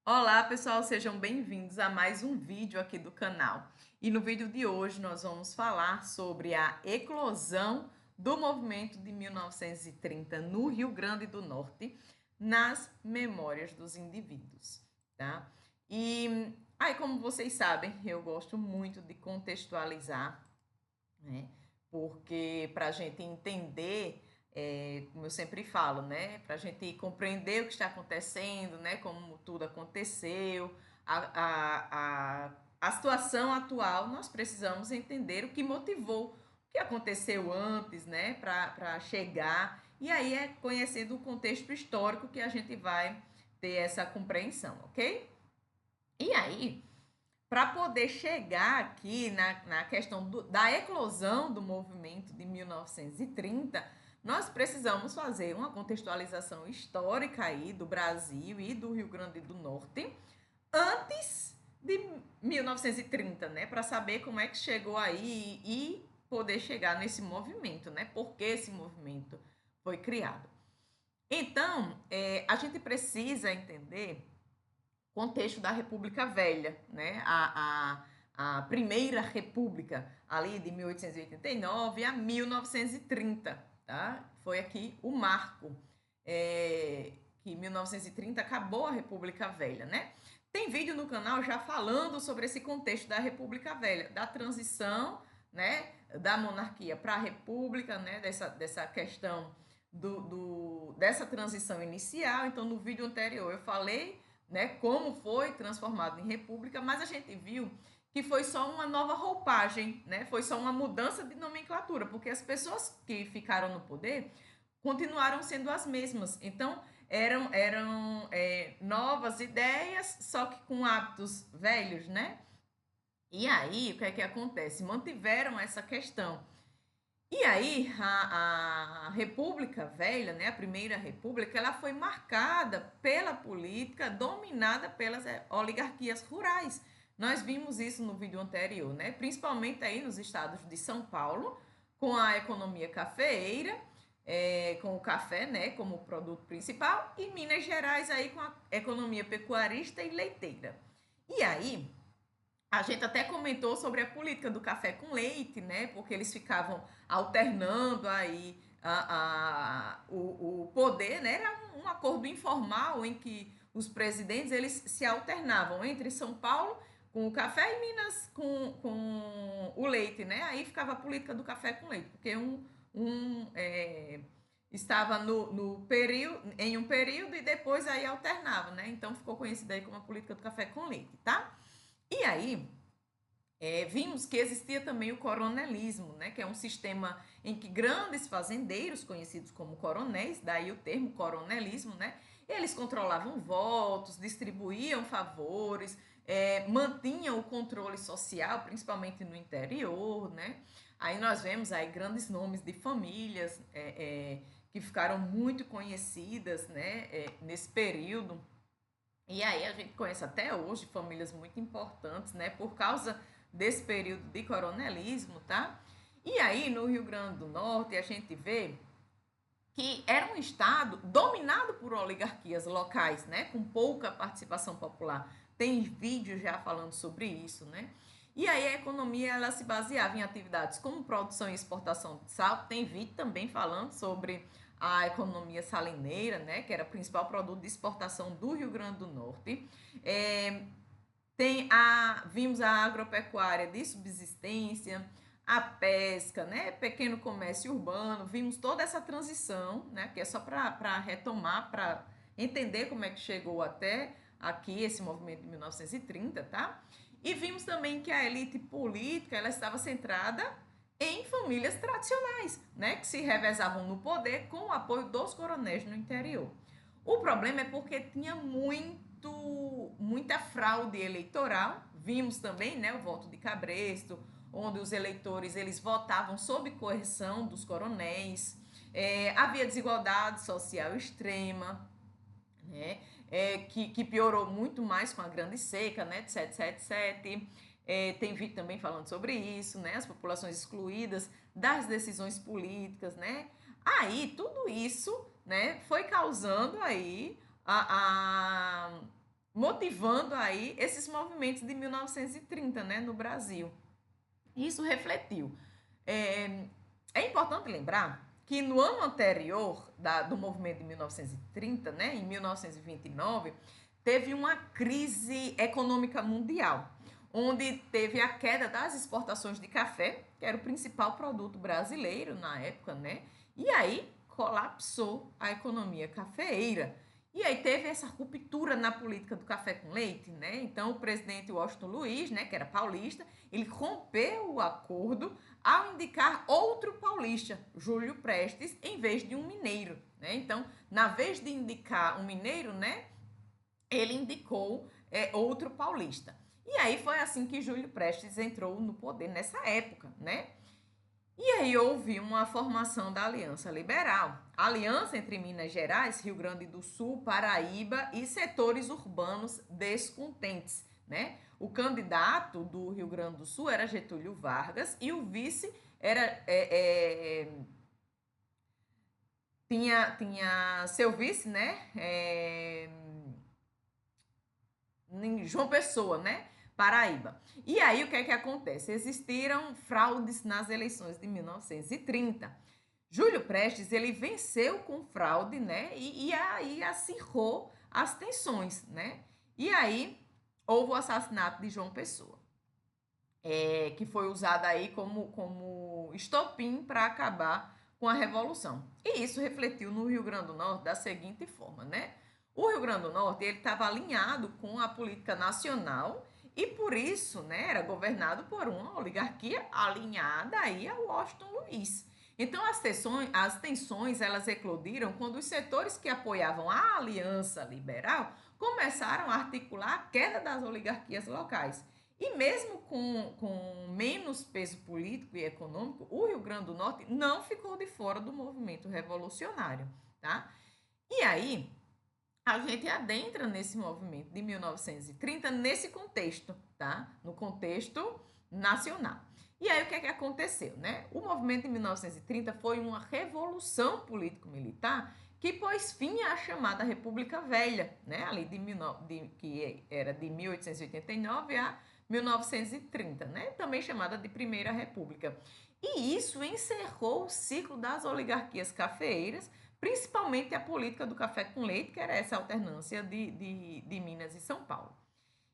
Olá, pessoal, sejam bem-vindos a mais um vídeo aqui do canal. E no vídeo de hoje nós vamos falar sobre a eclosão do movimento de 1930 no Rio Grande do Norte, nas memórias dos indivíduos, tá? E aí, como vocês sabem, eu gosto muito de contextualizar, né? Porque para a gente entender, como eu sempre falo, né? Para a gente compreender o que está acontecendo, né? Como tudo aconteceu, a situação atual, nós precisamos entender o que motivou, o que aconteceu antes, né? Para chegar. E aí é conhecendo o contexto histórico que a gente vai ter essa compreensão, ok? E aí, para poder chegar aqui na questão da eclosão do movimento de 1930, nós precisamos fazer uma contextualização histórica aí do Brasil e do Rio Grande do Norte antes de 1930, né? Para saber como é que chegou aí e poder chegar nesse movimento, né? Por que esse movimento foi criado. Então, a gente precisa entender contexto da República Velha, né? A Primeira República, ali de 1889 a 1930, tá? Foi aqui o marco, que em 1930 acabou a República Velha, né? Tem vídeo no canal já falando sobre esse contexto da República Velha, da transição, né, da monarquia para a República, né, dessa questão dessa transição inicial. Então, no vídeo anterior eu falei, né, como foi transformado em república, mas a gente viu que foi só uma nova roupagem, né? Foi só uma mudança de nomenclatura, porque as pessoas que ficaram no poder continuaram sendo as mesmas. Então, eram novas ideias, só que com hábitos velhos, né? E aí, o que é que acontece? Mantiveram essa questão. E aí, a República Velha, né, a Primeira República, ela foi marcada pela política dominada pelas oligarquias rurais. Nós vimos isso no vídeo anterior, né? Principalmente aí nos estados de São Paulo, com a economia cafeeira, com o café, né, como produto principal, e Minas Gerais aí com a economia pecuarista e leiteira. E aí, a gente até comentou sobre a política do café com leite, né? Porque eles ficavam alternando aí o poder, né? Era um acordo informal em que os presidentes eles se alternavam entre São Paulo com o café e Minas com o leite, né? Aí ficava a política do café com leite, porque estava no período, em um período e depois aí alternava, né? Então ficou conhecida aí como a política do café com leite, tá? E aí, vimos que existia também o coronelismo, né, que é um sistema em que grandes fazendeiros, conhecidos como coronéis, daí o termo coronelismo, né, eles controlavam votos, distribuíam favores, mantinham o controle social, principalmente no interior, né. Aí nós vemos aí grandes nomes de famílias que ficaram muito conhecidas, né, nesse período. E aí a gente conhece até hoje famílias muito importantes, né, por causa desse período de coronelismo, tá? E aí no Rio Grande do Norte a gente vê que era um estado dominado por oligarquias locais, né, com pouca participação popular. Tem vídeos já falando sobre isso, né? E aí a economia ela se baseava em atividades como produção e exportação de sal. Tem vídeo também falando sobre a economia salineira, né, que era o principal produto de exportação do Rio Grande do Norte. Vimos a agropecuária de subsistência, a pesca, né, pequeno comércio urbano, vimos toda essa transição, né, que é só para retomar, para entender como é que chegou até aqui esse movimento de 1930, tá? E vimos também que a elite política ela estava centrada em famílias tradicionais, né, que se revezavam no poder com o apoio dos coronéis no interior. O problema é porque tinha muita fraude eleitoral. Vimos também, né, o voto de Cabresto, onde os eleitores eles votavam sob coerção dos coronéis. Havia desigualdade social extrema, né, que piorou muito mais com a grande seca, né, de 777. Tem vídeo também falando sobre isso, né, as populações excluídas das decisões políticas, né. Aí tudo isso, né, foi causando aí a motivando aí esses movimentos de 1930, né, no Brasil. Isso refletiu. É, é importante lembrar que no ano anterior do movimento de 1930, né, em 1929, teve uma crise econômica mundial, onde teve a queda das exportações de café, que era o principal produto brasileiro na época, né? E aí colapsou a economia cafeeira. E aí teve essa ruptura na política do café com leite, né? Então o presidente Washington Luiz, né, que era paulista, ele rompeu o acordo ao indicar outro paulista, Júlio Prestes, em vez de um mineiro, né? Então, na vez de indicar um mineiro, né, ele indicou outro paulista. E aí foi assim que Júlio Prestes entrou no poder nessa época, né? E aí houve uma formação da Aliança Liberal, aliança entre Minas Gerais, Rio Grande do Sul, Paraíba e setores urbanos descontentes, né? O candidato do Rio Grande do Sul era Getúlio Vargas e o vice era tinha seu vice, né? João Pessoa, né? Paraíba. E aí o que é que acontece? Existiram fraudes nas eleições de 1930. Júlio Prestes, ele venceu com fraude, né? E aí acirrou as tensões, né? E aí houve o assassinato de João Pessoa, que foi usado aí como estopim para acabar com a Revolução. E isso refletiu no Rio Grande do Norte da seguinte forma, né? O Rio Grande do Norte ele estava alinhado com a política nacional e por isso, né, era governado por uma oligarquia alinhada aí a Washington Luiz. Então as tensões elas eclodiram quando os setores que apoiavam a Aliança Liberal começaram a articular a queda das oligarquias locais. E mesmo com menos peso político e econômico, o Rio Grande do Norte não ficou de fora do movimento revolucionário, tá? E aí, a gente adentra nesse movimento de 1930 nesse contexto, tá? No contexto nacional. E aí o que é que aconteceu, né? O movimento de 1930 foi uma revolução político-militar que pôs fim à chamada República Velha, né? Ali que era de 1889 a 1930, né? Também chamada de Primeira República. E isso encerrou o ciclo das oligarquias cafeeiras, principalmente a política do café com leite, que era essa alternância de Minas e São Paulo.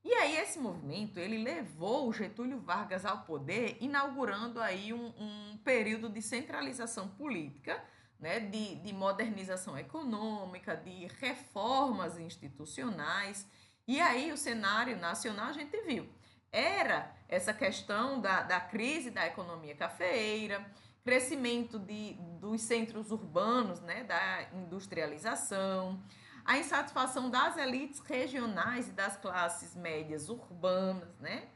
E aí esse movimento, ele levou Getúlio Vargas ao poder, inaugurando aí um período de centralização política, né, de modernização econômica, de reformas institucionais. E aí o cenário nacional a gente viu. Era essa questão da crise da economia cafeeira, crescimento dos centros urbanos, né, da industrialização, a insatisfação das elites regionais e das classes médias urbanas, né?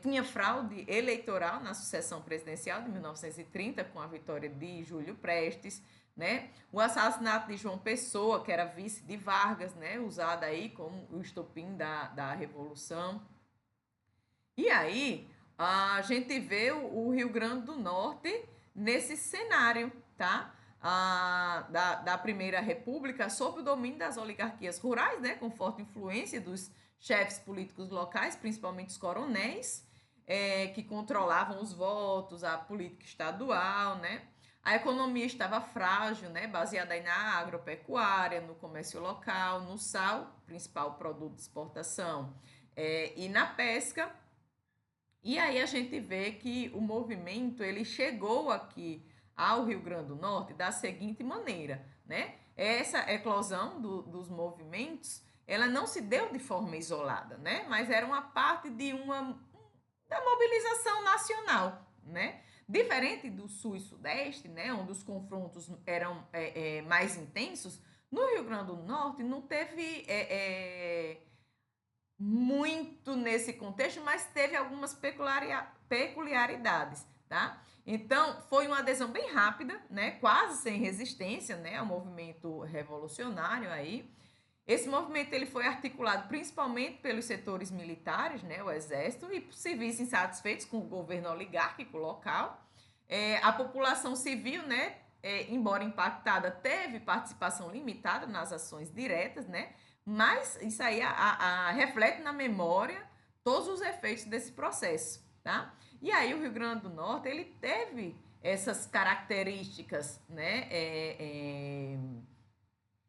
Tinha fraude eleitoral na sucessão presidencial de 1930, com a vitória de Júlio Prestes, né? O assassinato de João Pessoa, que era vice de Vargas, né? Usado aí como o estopim da Revolução. E aí, a gente vê o Rio Grande do Norte nesse cenário, tá? Da Primeira República, sob o domínio das oligarquias rurais, né? Com forte influência dos chefes políticos locais, principalmente os coronéis, que controlavam os votos, a política estadual, né? A economia estava frágil, né? Baseada aí na agropecuária, no comércio local, no sal, principal produto de exportação, e na pesca. E aí a gente vê que o movimento ele chegou aqui ao Rio Grande do Norte da seguinte maneira, né? Essa eclosão dos movimentos, ela não se deu de forma isolada, né? Mas era uma parte da mobilização nacional, né? Diferente do Sul e Sudeste, né, onde os confrontos eram mais intensos, no Rio Grande do Norte não teve muito nesse contexto, mas teve algumas peculiaridades, tá? Então, foi uma adesão bem rápida, né? Quase sem resistência, né? Ao movimento revolucionário aí. Esse movimento ele foi articulado principalmente pelos setores militares, né? O exército e civis insatisfeitos com o governo oligárquico local. A população civil, né? Embora impactada, teve participação limitada nas ações diretas, né? mas isso aí reflete na memória todos os efeitos desse processo, tá? E aí o Rio Grande do Norte, ele teve essas características, né,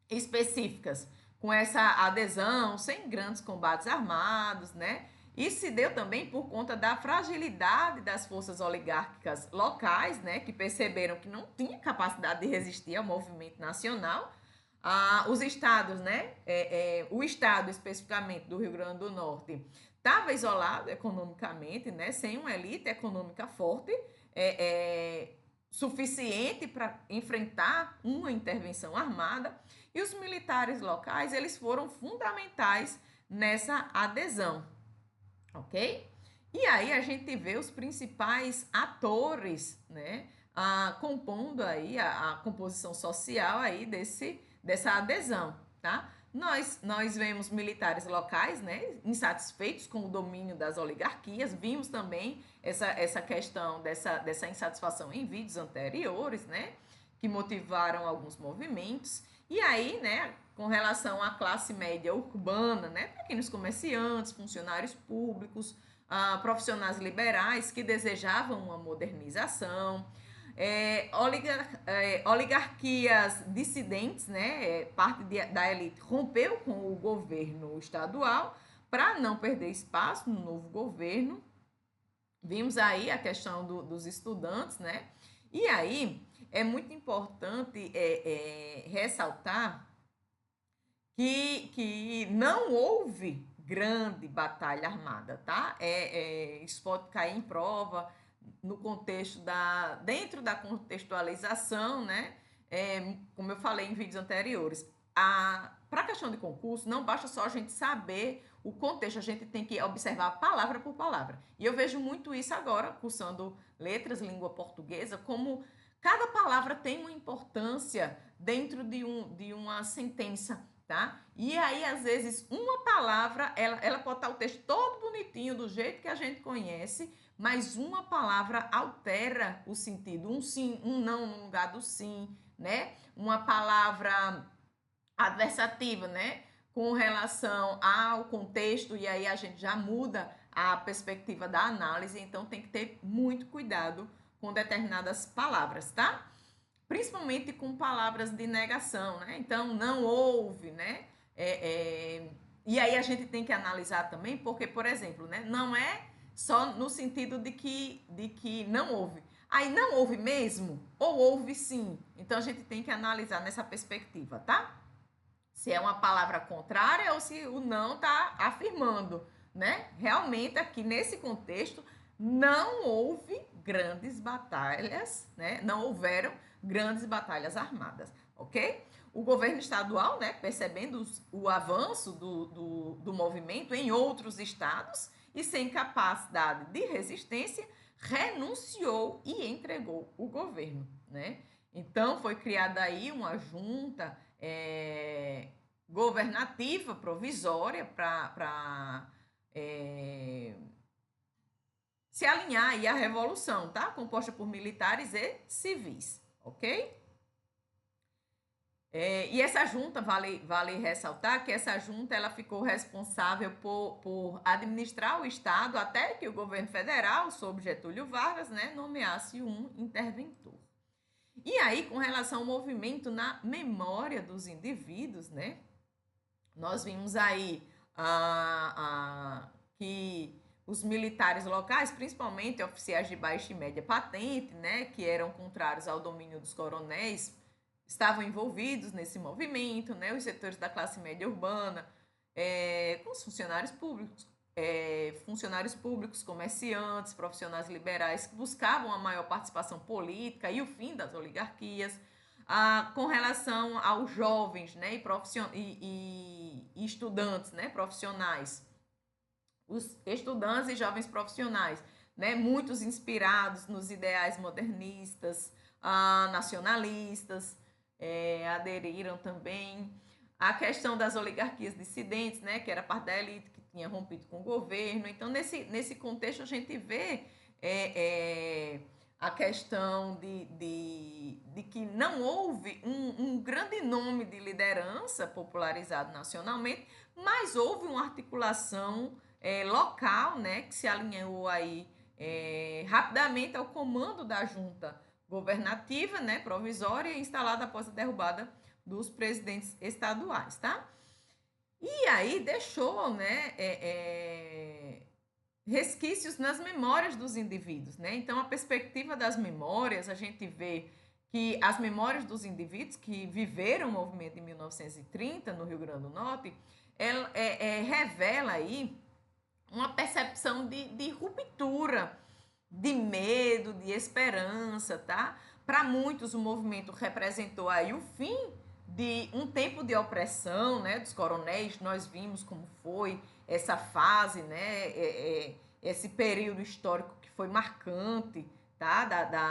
específicas, com essa adesão, sem grandes combates armados, né? E se deu também por conta da fragilidade das forças oligárquicas locais, né, que perceberam que não tinha capacidade de resistir ao movimento nacional. Os estados, né, o estado especificamente do Rio Grande do Norte, estava isolado economicamente, né, sem uma elite econômica forte, suficiente para enfrentar uma intervenção armada. E os militares locais, eles foram fundamentais nessa adesão, ok? E aí a gente vê os principais atores, né, compondo aí a composição social aí dessa adesão, tá? Nós vemos militares locais, né, insatisfeitos com o domínio das oligarquias, vimos também essa questão dessa insatisfação em vídeos anteriores, né, que motivaram alguns movimentos. E aí, né, com relação à classe média urbana, né, pequenos comerciantes, funcionários públicos, profissionais liberais que desejavam uma modernização, oligarquias dissidentes, né, parte da elite rompeu com o governo estadual para não perder espaço no novo governo. Vimos aí a questão dos estudantes, né? E aí é muito importante ressaltar que não houve grande batalha armada, tá? Isso pode cair em prova no contexto dentro da contextualização, né? Como eu falei em vídeos anteriores, para a questão de concurso, não basta só a gente saber o contexto, a gente tem que observar palavra por palavra. E eu vejo muito isso agora, cursando letras, língua portuguesa, como cada palavra tem uma importância dentro de uma sentença, tá? E aí, às vezes, uma palavra, ela pode estar o texto todo bonitinho, do jeito que a gente conhece, mas uma palavra altera o sentido. Um sim, um não no lugar do sim, né? Uma palavra adversativa, né? Com relação ao contexto, e aí a gente já muda a perspectiva da análise, então tem que ter muito cuidado com determinadas palavras, tá? Principalmente com palavras de negação, né? Então, não houve, né? E aí a gente tem que analisar também, porque, por exemplo, né? Não é só no sentido de que não houve. Aí não houve mesmo ou houve sim. Então a gente tem que analisar nessa perspectiva, tá? Se é uma palavra contrária ou se o não está afirmando, né? Realmente aqui nesse contexto não houve grandes batalhas, né? Não houveram grandes batalhas armadas, ok? O governo estadual, né, percebendo o avanço do movimento em outros estados e sem capacidade de resistência, renunciou e entregou o governo, né? Então foi criada aí uma junta governativa provisória para se alinhar aí à revolução, tá? Composta por militares e civis, ok? E essa junta, vale ressaltar que essa junta ela ficou responsável por administrar o Estado até que o governo federal, sob Getúlio Vargas, né, nomeasse um interventor. E aí, com relação ao movimento na memória dos indivíduos, né, nós vimos aí que os militares locais, principalmente oficiais de baixa e média patente, né, que eram contrários ao domínio dos coronéis, estavam envolvidos nesse movimento, né, os setores da classe média urbana, com os funcionários públicos, comerciantes, profissionais liberais que buscavam a maior participação política e o fim das oligarquias. Com relação aos jovens, né, e estudantes, né, profissionais, os estudantes e jovens profissionais, né, muitos inspirados nos ideais modernistas, nacionalistas, aderiram também. A questão das oligarquias dissidentes, né, que era parte da elite que tinha rompido com o governo. Então, nesse contexto, a gente vê a questão de que não houve um grande nome de liderança popularizado nacionalmente, mas houve uma articulação local, né, que se alinhou aí rapidamente ao comando da junta governativa, né, provisória, instalada após a derrubada dos presidentes estaduais, tá? E aí deixou, né, resquícios nas memórias dos indivíduos, né? Então, a perspectiva das memórias, a gente vê que as memórias dos indivíduos que viveram o movimento de 1930 no Rio Grande do Norte, ela revela aí uma percepção de ruptura, de medo, de esperança, tá? Para muitos, o movimento representou aí o fim de um tempo de opressão, né, dos coronéis. Nós vimos como foi essa fase, né, esse período histórico que foi marcante, tá,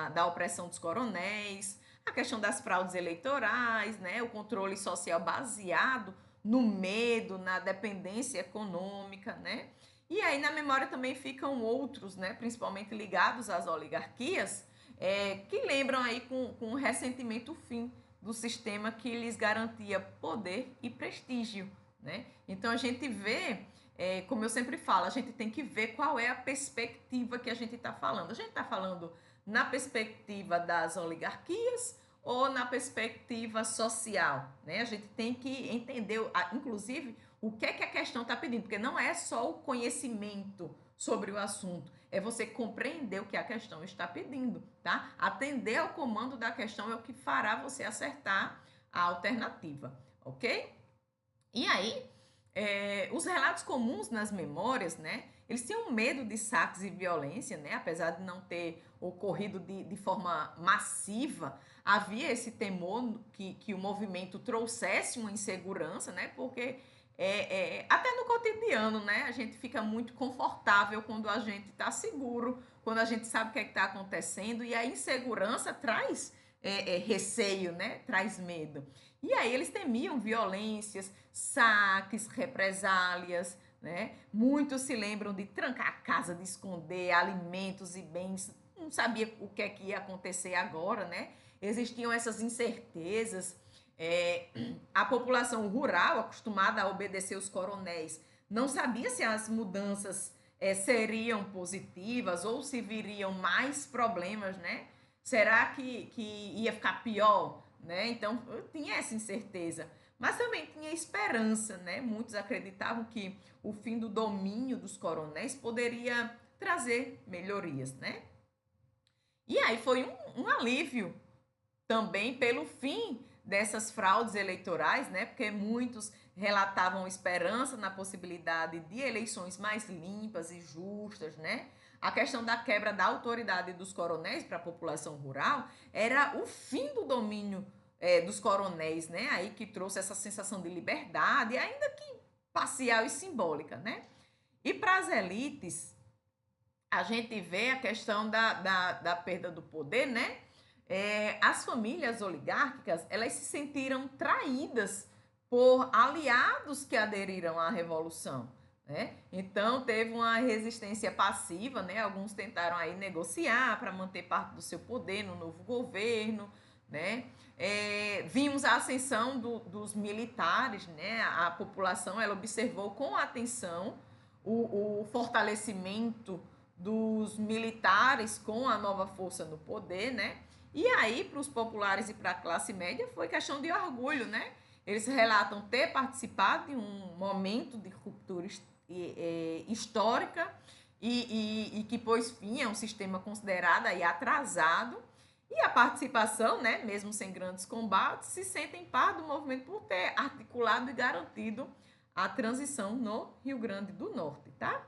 da opressão dos coronéis, a questão das fraudes eleitorais, né, o controle social baseado no medo, na dependência econômica, né. E aí na memória também ficam outros, né, principalmente ligados às oligarquias, que lembram aí com ressentimento o fim do sistema que lhes garantia poder e prestígio, né? Então a gente vê, como eu sempre falo, a gente tem que ver qual é a perspectiva que a gente está falando. A gente está falando na perspectiva das oligarquias ou na perspectiva social, né? A gente tem que entender, inclusive, o que é que a questão está pedindo, porque não é só o conhecimento sobre o assunto, é você compreender o que a questão está pedindo, tá? Atender ao comando da questão é o que fará você acertar a alternativa, ok? E aí, os relatos comuns nas memórias, né? Eles tinham medo de saques e violência, né? Apesar de não ter ocorrido de forma massiva, havia esse temor que o movimento trouxesse uma insegurança, né? Porque até no cotidiano, né? A gente fica muito confortável quando a gente está seguro, quando a gente sabe o que é está acontecendo, e a insegurança traz receio, né? Traz medo. E aí eles temiam violências, saques, represálias, né? Muitos se lembram de trancar a casa, de esconder alimentos e bens, não sabia o que é que ia acontecer agora, né? Existiam essas incertezas. A população rural, acostumada a obedecer os coronéis, não sabia se as mudanças seriam positivas ou se viriam mais problemas, né? Será que ia ficar pior, né? Então, eu tinha essa incerteza. Mas também tinha esperança, né? Muitos acreditavam que o fim do domínio dos coronéis poderia trazer melhorias, né? E aí foi um alívio também pelo fim dessas fraudes eleitorais, né? Porque muitos relatavam esperança na possibilidade de eleições mais limpas e justas, né? A questão da quebra da autoridade dos coronéis para a população rural era o fim do domínio dos coronéis, né? Aí que trouxe essa sensação de liberdade, ainda que parcial e simbólica, né? E para as elites, a gente vê a questão da perda do poder, né? As famílias oligárquicas, elas se sentiram traídas por aliados que aderiram à revolução, né? Então teve uma resistência passiva, né? Alguns tentaram aí negociar para manter parte do seu poder no novo governo, né? Vimos a ascensão dos militares, né? A população ela observou com atenção o fortalecimento dos militares com a nova força no poder, né? E aí, para os populares e para a classe média, foi questão de orgulho, né? Eles relatam ter participado de um momento de ruptura histórica e que pôs fim a um sistema considerado aí atrasado. E a participação, né, mesmo sem grandes combates, se sentem parte do movimento por ter articulado e garantido a transição no Rio Grande do Norte, tá?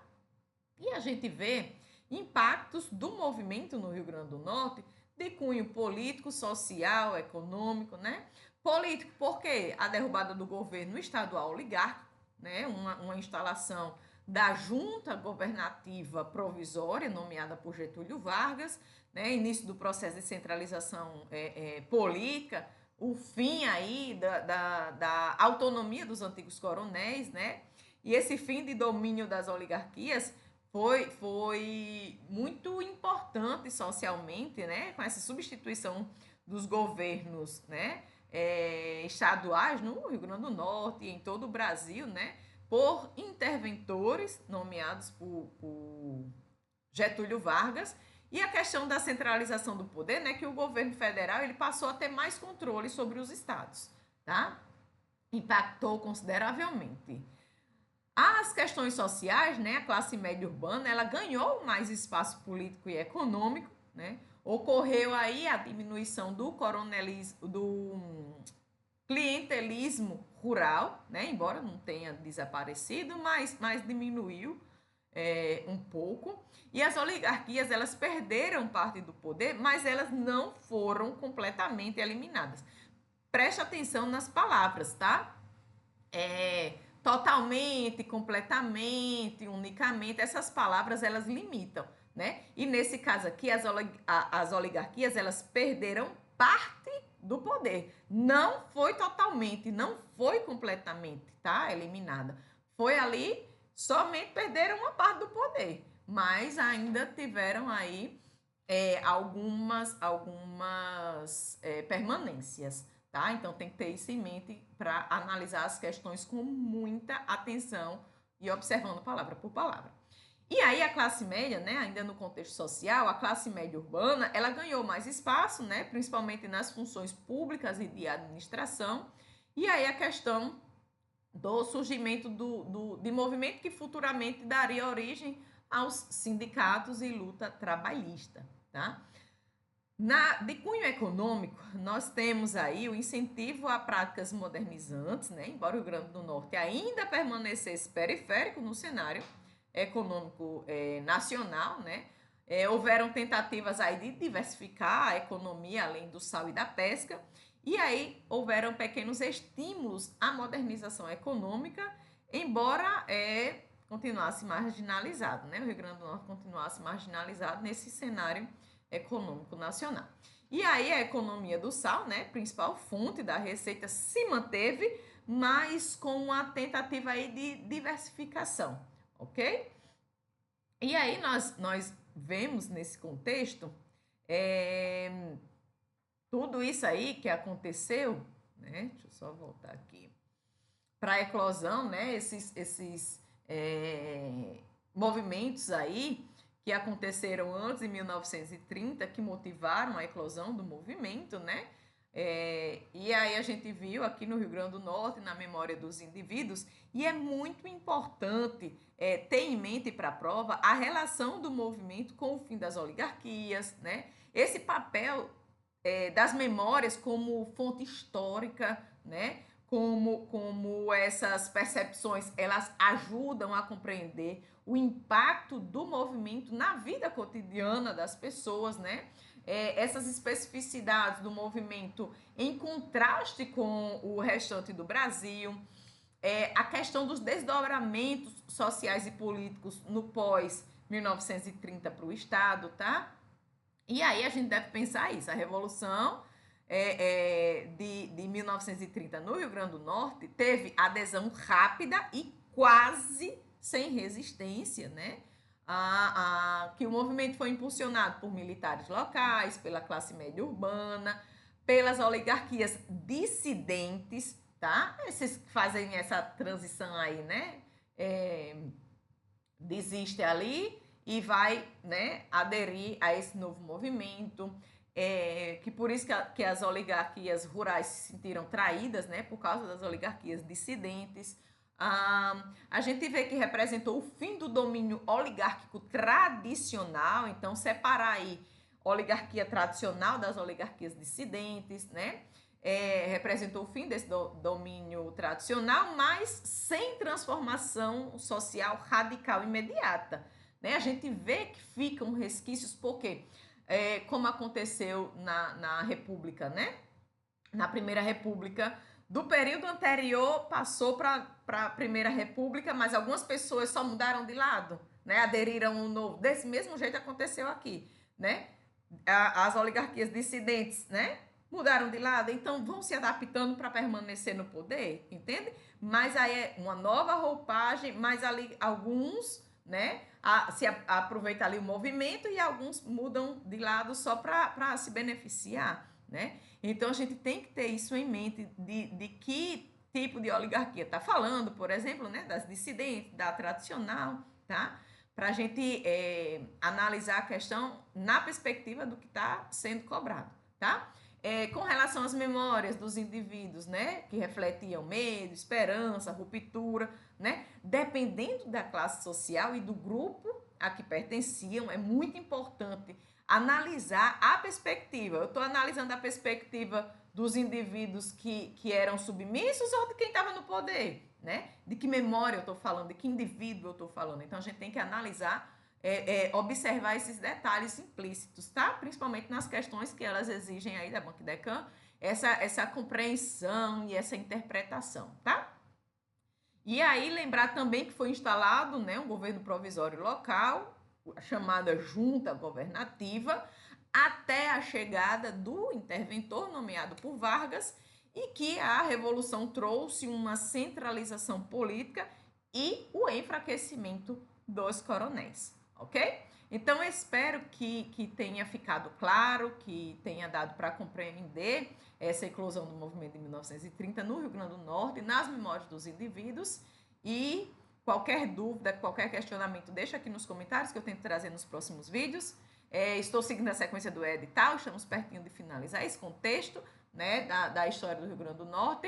E a gente vê impactos do movimento no Rio Grande do Norte de cunho político, social, econômico, né? Político, porque a derrubada do governo estadual oligárquico, né? Uma instalação da junta governativa provisória, nomeada por Getúlio Vargas, né? Início do processo de centralização política, o fim aí da autonomia dos antigos coronéis, né? E esse fim de domínio das oligarquias foi muito importante socialmente, né, com essa substituição dos governos, né, estaduais no Rio Grande do Norte e em todo o Brasil, né, por interventores nomeados por Getúlio Vargas, e a questão da centralização do poder, né, que o governo federal ele passou a ter mais controle sobre os estados, tá? Impactou consideravelmente. As questões sociais, né, a classe média urbana, ela ganhou mais espaço político e econômico, né? Ocorreu aí a diminuição do coronelismo, do clientelismo rural, né? Embora não tenha desaparecido, mas diminuiu um pouco. E as oligarquias, elas perderam parte do poder, mas elas não foram completamente eliminadas. Preste atenção nas palavras, tá? Totalmente, completamente, unicamente, essas palavras elas limitam, né? E nesse caso aqui, as oligarquias elas perderam parte do poder. Não foi totalmente, não foi completamente, tá? Eliminada. Foi ali, somente perderam uma parte do poder, mas ainda tiveram aí algumas permanências. Tá? Então tem que ter isso em mente para analisar as questões com muita atenção e observando palavra por palavra. E aí a classe média, né, ainda no contexto social, a classe média urbana, ela ganhou mais espaço, né, principalmente nas funções públicas e de administração. E aí a questão do surgimento de movimento que futuramente daria origem aos sindicatos e luta trabalhista, tá? De cunho econômico, nós temos aí o incentivo a práticas modernizantes, né? Embora o Rio Grande do Norte ainda permanecesse periférico no cenário econômico nacional, né? Houveram tentativas aí de diversificar a economia além do sal e da pesca, e aí houveram pequenos estímulos à modernização econômica, embora continuasse marginalizado, né? O Rio Grande do Norte continuasse marginalizado nesse cenário econômico nacional. E aí a economia do sal, né, principal fonte da receita, se manteve, mas com uma tentativa aí de diversificação, ok? E aí nós vemos nesse contexto tudo isso aí que aconteceu, né? Deixa eu só voltar aqui para a eclosão, né? Esses movimentos aí que aconteceram antes de 1930, que motivaram a eclosão do movimento, né? E aí a gente viu aqui no Rio Grande do Norte, na memória dos indivíduos, e é muito importante ter em mente para a prova a relação do movimento com o fim das oligarquias, né? Esse papel das memórias como fonte histórica, né? Como essas percepções elas ajudam a compreender o impacto do movimento na vida cotidiana das pessoas, né? Essas especificidades do movimento em contraste com o restante do Brasil, a questão dos desdobramentos sociais e políticos no pós 1930 para o Estado, tá? E aí a gente deve pensar isso, a Revolução de 1930 no Rio Grande do Norte teve adesão rápida e quase sem resistência, né? Que o movimento foi impulsionado por militares locais, pela classe média urbana, pelas oligarquias dissidentes, tá? Esses que fazem essa transição aí, né? Desiste ali e vai, né, aderir a esse novo movimento. Que por isso que as oligarquias rurais se sentiram traídas, né, por causa das oligarquias dissidentes. A gente vê que representou o fim do domínio oligárquico tradicional, então separar aí oligarquia tradicional das oligarquias dissidentes, né? Representou o fim desse domínio tradicional, mas sem transformação social radical imediata, né? A gente vê que ficam resquícios, porque como aconteceu na República, né? Na Primeira República, do período anterior passou para a Primeira República, mas algumas pessoas só mudaram de lado, né? Aderiram ao novo. Desse mesmo jeito aconteceu aqui, né? As oligarquias dissidentes, né? Mudaram de lado, então vão se adaptando para permanecer no poder, entende? Mas aí é uma nova roupagem, mas ali alguns né? Aproveita ali o movimento e alguns mudam de lado só para se beneficiar, né? Então a gente tem que ter isso em mente de que tipo de oligarquia está falando, por exemplo, né? Das dissidentes, da tradicional, tá? Para a gente analisar a questão na perspectiva do que está sendo cobrado, tá? Com relação às memórias dos indivíduos, né, que refletiam medo, esperança, ruptura, né, dependendo da classe social e do grupo a que pertenciam, é muito importante analisar a perspectiva. Eu estou analisando a perspectiva dos indivíduos que eram submissos ou de quem estava no poder, né? De que memória eu estou falando, de que indivíduo eu estou falando. Então a gente tem que analisar, observar esses detalhes implícitos, tá? Principalmente nas questões que elas exigem aí da Banco-Decam, essa compreensão e essa interpretação, tá? E aí lembrar também que foi instalado, né, um governo provisório local, a chamada junta governativa, até a chegada do interventor nomeado por Vargas, e que a revolução trouxe uma centralização política e o enfraquecimento dos coronéis, ok? Então, eu espero que tenha ficado claro, que tenha dado para compreender essa eclosão do movimento de 1930 no Rio Grande do Norte, nas memórias dos indivíduos. E qualquer dúvida, qualquer questionamento, deixa aqui nos comentários que eu tento trazer nos próximos vídeos. Estou seguindo a sequência do edital, estamos pertinho de finalizar esse contexto, né, da história do Rio Grande do Norte.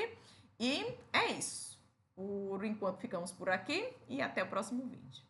E é isso. Por enquanto ficamos por aqui e até o próximo vídeo.